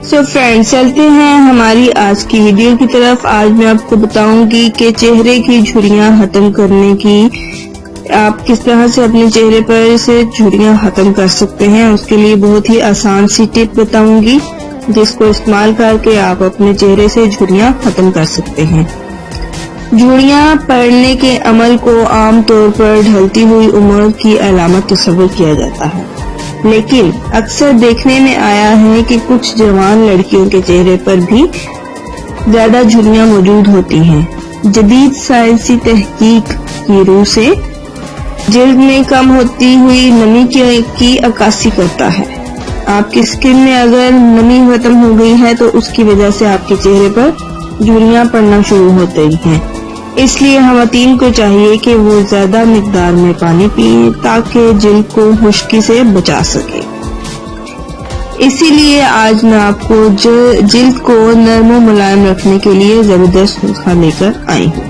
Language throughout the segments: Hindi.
सो फ्रेंड्स, चलते हैं हमारी आज की वीडियो की तरफ। आज मैं आपको बताऊंगी कि चेहरे की झुर्रियां खत्म करने की आप किस तरह से अपने चेहरे पर से झुर्रियां खत्म कर सकते हैं। उसके लिए बहुत ही आसान सी टिप बताऊंगी जिसको इस्तेमाल करके आप अपने चेहरे से झुर्रियां खत्म कर सकते हैं। झुर्रियां पड़ने के अमल को आमतौर पर ढलती हुई उम्र की अलामत तस्वर किया जाता है, लेकिन अक्सर देखने में आया है कि कुछ जवान लड़कियों के चेहरे पर भी ज्यादा झुर्रियां मौजूद होती हैं। जदीद साइंसी तहकीक की रूह से जिल्द में कम होती हुई नमी की अक्कासी करता है। आपकी स्किन में अगर नमी खत्म हो गई है तो उसकी वजह से आपके चेहरे पर झुर्रियां पड़ना शुरू होती हैं। इसलिए खवातीन को चाहिए कि वो ज्यादा मिकदार में पानी पिए ताकि जिल्द को खुश्की से बचा सके। इसीलिए आज मैं आपको जिल्द को नरम और मुलायम रखने के लिए जबरदस्त नुस्खा लेकर आई हूँ।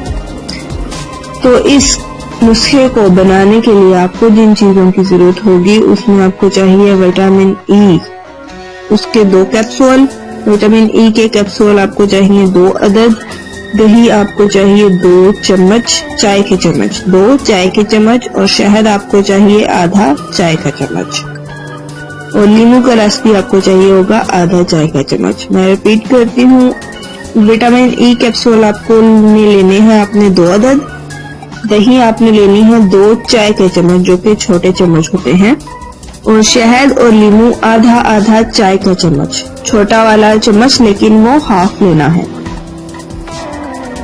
तो इस नुस्खे को बनाने के लिए आपको जिन चीजों की जरूरत होगी उसमें आपको चाहिए विटामिन ई, उसके 2 कैप्सूल। विटामिन ई के कैप्सूल आपको चाहिए 2 अदद। दही आपको चाहिए 2 चम्मच चाय के चम्मच, 2 चाय के चम्मच। और शहद आपको चाहिए आधा चाय का चम्मच। और नींबू का रस भी आपको चाहिए होगा आधा चाय का चम्मच। मैं रिपीट करती हूँ, विटामिन ई कैप्सूल आपको लेने हैं आपने 2 अदद। दही आपने लेनी है 2 चाय के चम्मच जो कि छोटे चम्मच होते हैं। और शहद और नींबू आधा आधा चाय का चम्मच, छोटा वाला चम्मच लेकिन वो हाफ लेना है।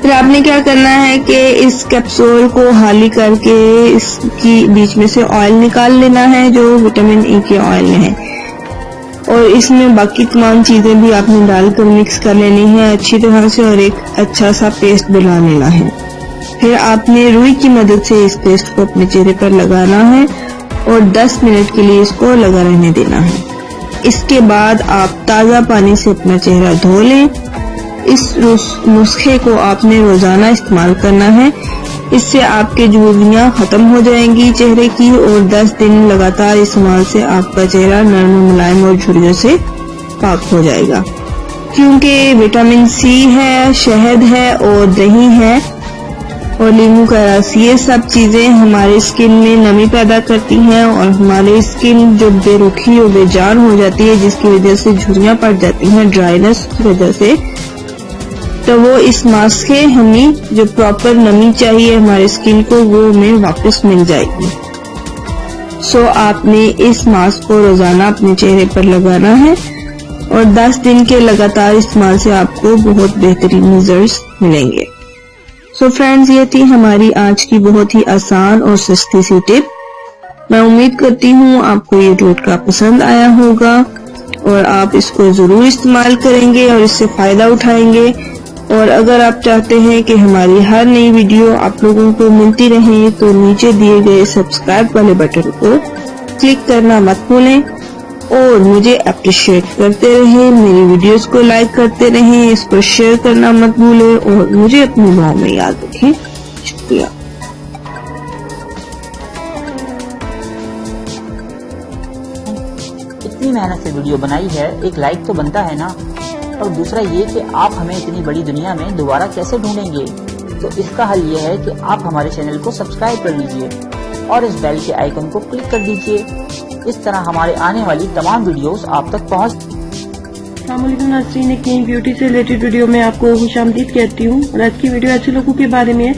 फिर आपने क्या करना है कि इस कैप्सूल को खाली करके इसकी बीच में से ऑयल निकाल लेना है जो विटामिन ई के ऑयल में है। और इसमें बाकी तमाम चीजें भी आपने डालकर मिक्स कर लेनी है अच्छी तरह से और एक अच्छा सा पेस्ट बना लेना है। फिर आपने रुई की मदद से इस पेस्ट को अपने चेहरे पर लगाना है और 10 मिनट के लिए इसको लगा रहने देना है। इसके बाद आप ताजा पानी से अपना चेहरा धो लें। इस नुस्खे को आपने रोजाना इस्तेमाल करना है। इससे आपके झुर्रियां खत्म हो जाएंगी चेहरे की और 10 दिन लगातार इस्तेमाल से आपका चेहरा नरम मुलायम और झुर्रियों से पाक हो जाएगा। क्योंकि विटामिन सी है, शहद है और दही है और नींबू का रस, ये सब चीजें हमारी स्किन में नमी पैदा करती हैं और हमारी स्किन जो बेरुखी और बेजान हो जाती है जिसकी वजह से झुर्रियां पड़ जाती हैं ड्राइनेस की वजह से, तो वो इस मास्क से हमें जो प्रॉपर नमी चाहिए हमारे स्किन को वो हमें वापस मिल जाएगी। सो आपने इस मास्क को रोजाना अपने चेहरे पर लगाना है और 10 दिन के लगातार इस्तेमाल से आपको बहुत बेहतरीन रिजल्ट्स मिलेंगे। सो फ्रेंड्स, ये थी हमारी आज की बहुत ही आसान और सस्ती सी टिप। मैं उम्मीद करती हूँ आपको ये टोटका पसंद आया होगा और आप इसको जरूर इस्तेमाल करेंगे और इससे फायदा उठाएंगे। और अगर आप चाहते हैं कि हमारी हर नई वीडियो आप लोगों को मिलती रहे तो नीचे दिए गए सब्सक्राइब वाले बटन को क्लिक करना मत भूलें और मुझे अप्रिशिएट करते रहें, मेरी वीडियोस को लाइक करते रहें, इस पर शेयर करना मत भूलें और मुझे अपनी दुआओं में याद रखें। शुक्रिया। इतनी मेहनत से वीडियो बनाई है, एक लाइक तो बनता है ना। और दूसरा ये कि आप हमें इतनी बड़ी दुनिया में दोबारा कैसे ढूंढेंगे, तो इसका हल ये है कि आप हमारे चैनल को सब्सक्राइब कर लीजिए और इस बेल के आइकन को क्लिक कर दीजिए। इस तरह हमारे आने वाली तमाम वीडियोस आप तक पहुंच। अस्सलाम वालेकुम नाज़रीन, एक ब्यूटी से रिलेटेड वीडियो में आपको खुशामदीद कहती हूँ। और आज की वीडियो ऐसे लोगों के बारे में है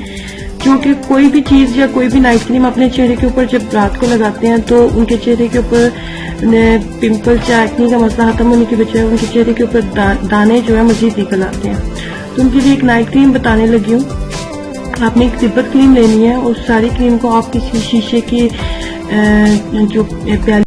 क्योंकि कोई भी चीज या कोई भी नाइट क्रीम अपने चेहरे के ऊपर जब रात को लगाते हैं तो उनके चेहरे के ऊपर पिंपल्स या एक्ने का मसला खत्म होने की बजाय उनके चेहरे के ऊपर दाने जो है मजीद निकल आते हैं। तो उनके लिए एक नाइट क्रीम बताने लगी हूँ। आपने एक तिब्बत क्रीम लेनी है और सारी क्रीम को आप किसी शीशे की जो प्याली